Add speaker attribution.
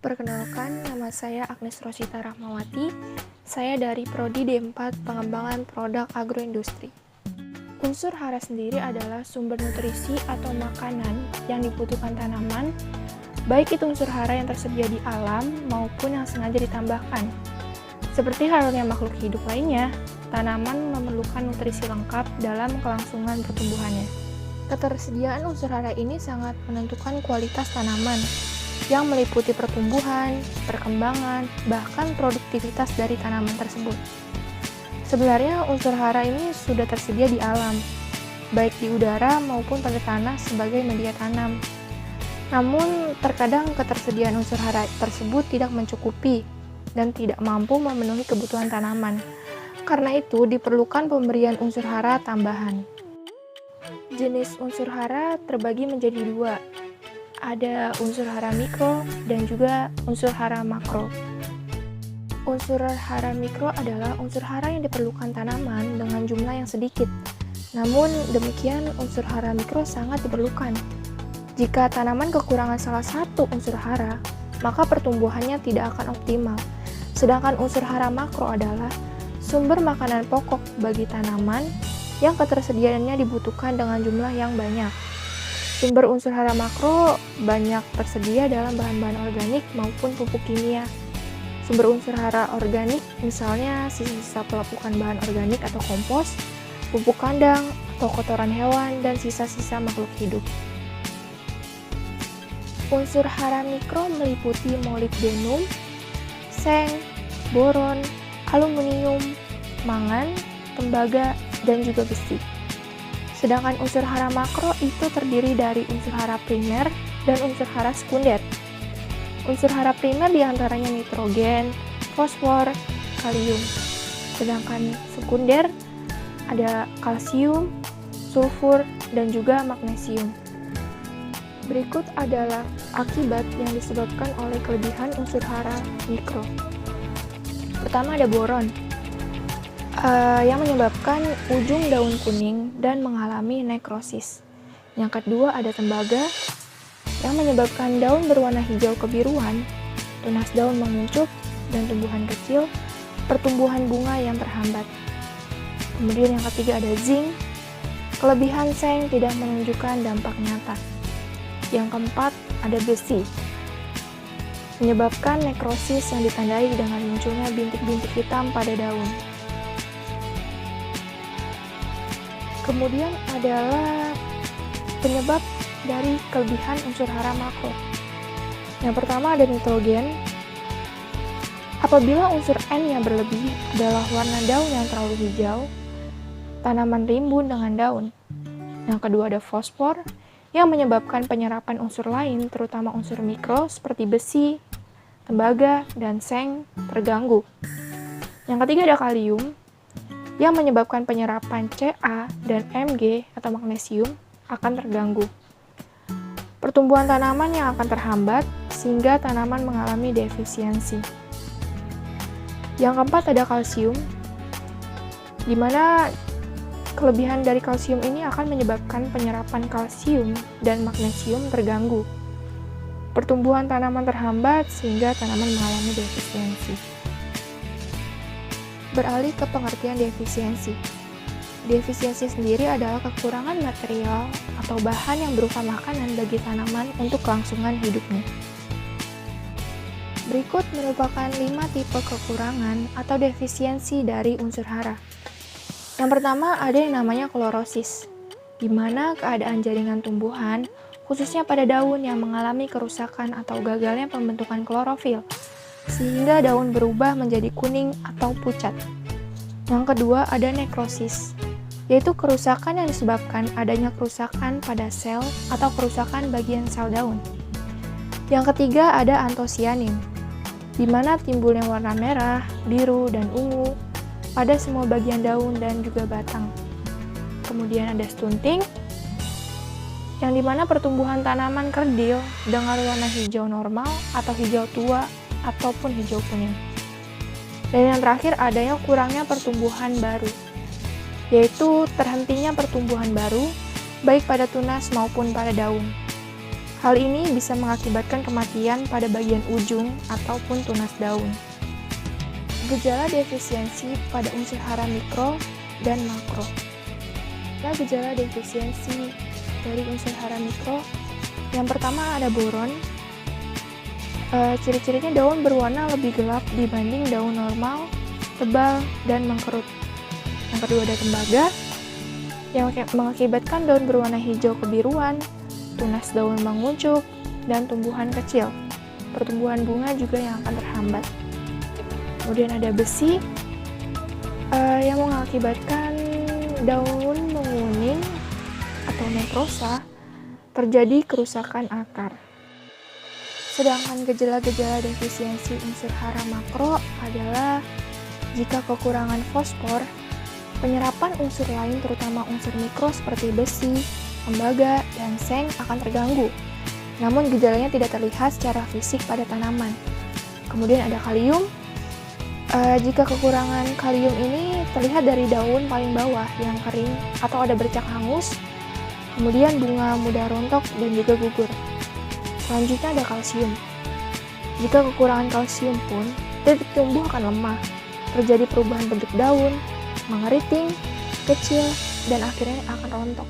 Speaker 1: Perkenalkan, nama saya Agnes Rosita Rahmawati. Saya dari Prodi D4 Pengembangan Produk Agroindustri. Unsur hara sendiri adalah sumber nutrisi atau makanan yang dibutuhkan tanaman, baik itu unsur hara yang tersedia di alam maupun yang sengaja ditambahkan. Seperti halnya makhluk hidup lainnya, tanaman memerlukan nutrisi lengkap dalam kelangsungan pertumbuhannya. Ketersediaan unsur hara ini sangat menentukan kualitas tanaman, yang meliputi pertumbuhan, perkembangan, bahkan produktivitas dari tanaman tersebut. Sebenarnya unsur hara ini sudah tersedia di alam, baik di udara maupun pada tanah sebagai media tanam. Namun, terkadang ketersediaan unsur hara tersebut tidak mencukupi dan tidak mampu memenuhi kebutuhan tanaman. Karena itu, diperlukan pemberian unsur hara tambahan. Jenis unsur hara terbagi menjadi dua. Ada unsur hara mikro dan juga unsur hara makro. Unsur hara mikro adalah unsur hara yang diperlukan tanaman dengan jumlah yang sedikit. Namun demikian unsur hara mikro sangat diperlukan. Jika tanaman kekurangan salah satu unsur hara, maka pertumbuhannya tidak akan optimal. Sedangkan unsur hara makro adalah sumber makanan pokok bagi tanaman yang ketersediaannya dibutuhkan dengan jumlah yang banyak. Sumber unsur hara makro banyak tersedia dalam bahan-bahan organik maupun pupuk kimia. Sumber unsur hara organik misalnya sisa-sisa pelapukan bahan organik atau kompos, pupuk kandang atau kotoran hewan, dan sisa-sisa makhluk hidup. Unsur hara mikro meliputi molibdenum, seng, boron, aluminium, mangan, tembaga, dan juga besi. Sedangkan unsur hara makro itu terdiri dari unsur hara primer dan unsur hara sekunder. Unsur hara primer diantaranya nitrogen, fosfor, kalium. Sedangkan sekunder ada kalsium, sulfur, dan juga magnesium. Berikut adalah akibat yang disebabkan oleh kelebihan unsur hara mikro. Pertama ada boron, yang menyebabkan ujung daun kuning dan mengalami nekrosis. Yang kedua ada tembaga, yang menyebabkan daun berwarna hijau kebiruan, tunas daun menguncup, dan tumbuhan kecil, pertumbuhan bunga yang terhambat. Kemudian yang ketiga ada zinc, kelebihan seng tidak menunjukkan dampak nyata. Yang keempat ada besi, menyebabkan nekrosis yang ditandai dengan munculnya bintik-bintik hitam pada daun. Kemudian adalah penyebab dari kelebihan unsur hara makro. Yang pertama ada nitrogen. Apabila unsur N yang berlebih adalah warna daun yang terlalu hijau, tanaman rimbun dengan daun. Yang kedua ada fosfor, yang menyebabkan penyerapan unsur lain, terutama unsur mikro seperti besi, tembaga, dan seng terganggu. Yang ketiga ada kalium, yang menyebabkan penyerapan Ca dan Mg atau magnesium akan terganggu. Pertumbuhan tanaman yang akan terhambat sehingga tanaman mengalami defisiensi. Yang keempat ada kalsium, di mana kelebihan dari kalsium ini akan menyebabkan penyerapan kalsium dan magnesium terganggu. Pertumbuhan tanaman terhambat sehingga tanaman mengalami defisiensi. Beralih ke pengertian defisiensi. Defisiensi sendiri adalah kekurangan material atau bahan yang berupa makanan bagi tanaman untuk kelangsungan hidupnya. Berikut merupakan 5 tipe kekurangan atau defisiensi dari unsur hara. Yang pertama ada yang namanya klorosis, di mana keadaan jaringan tumbuhan, khususnya pada daun yang mengalami kerusakan atau gagalnya pembentukan klorofil, sehingga daun berubah menjadi kuning atau pucat. Yang kedua ada nekrosis, yaitu kerusakan yang disebabkan adanya kerusakan pada sel atau kerusakan bagian sel daun. Yang ketiga ada antosianin, di mana timbulnya warna merah, biru, dan ungu pada semua bagian daun dan juga batang. Kemudian ada stunting, yang dimana pertumbuhan tanaman kerdil dengan warna hijau normal atau hijau tua ataupun hijau kuning. Dan yang terakhir adanya kurangnya pertumbuhan baru, yaitu terhentinya pertumbuhan baru baik pada tunas maupun pada daun. Hal ini bisa mengakibatkan kematian pada bagian ujung ataupun tunas daun. Gejala defisiensi pada unsur hara mikro dan makro. Gejala defisiensi dari unsur hara mikro, yang pertama ada boron. Ciri-cirinya daun berwarna lebih gelap dibanding daun normal, tebal, dan mengkerut. Yang kedua ada tembaga, yang mengakibatkan daun berwarna hijau kebiruan, tunas daun mengucuk, dan tumbuhan kecil. Pertumbuhan bunga juga yang akan terhambat. Kemudian ada besi, yang mengakibatkan daun menguning atau nekrosa, terjadi kerusakan akar. Sedangkan gejala-gejala defisiensi unsur hara makro adalah jika kekurangan fosfor, penyerapan unsur lain terutama unsur mikro seperti besi, tembaga, dan seng akan terganggu. Namun gejalanya tidak terlihat secara fisik pada tanaman. Kemudian ada kalium. Jika kekurangan kalium ini terlihat dari daun paling bawah yang kering atau ada bercak hangus, kemudian bunga mudah rontok dan juga gugur. Selanjutnya ada kalsium. Jika kekurangan kalsium pun, titik tumbuh akan lemah, terjadi perubahan bentuk daun, mengeriting, kecil, dan akhirnya akan rontok.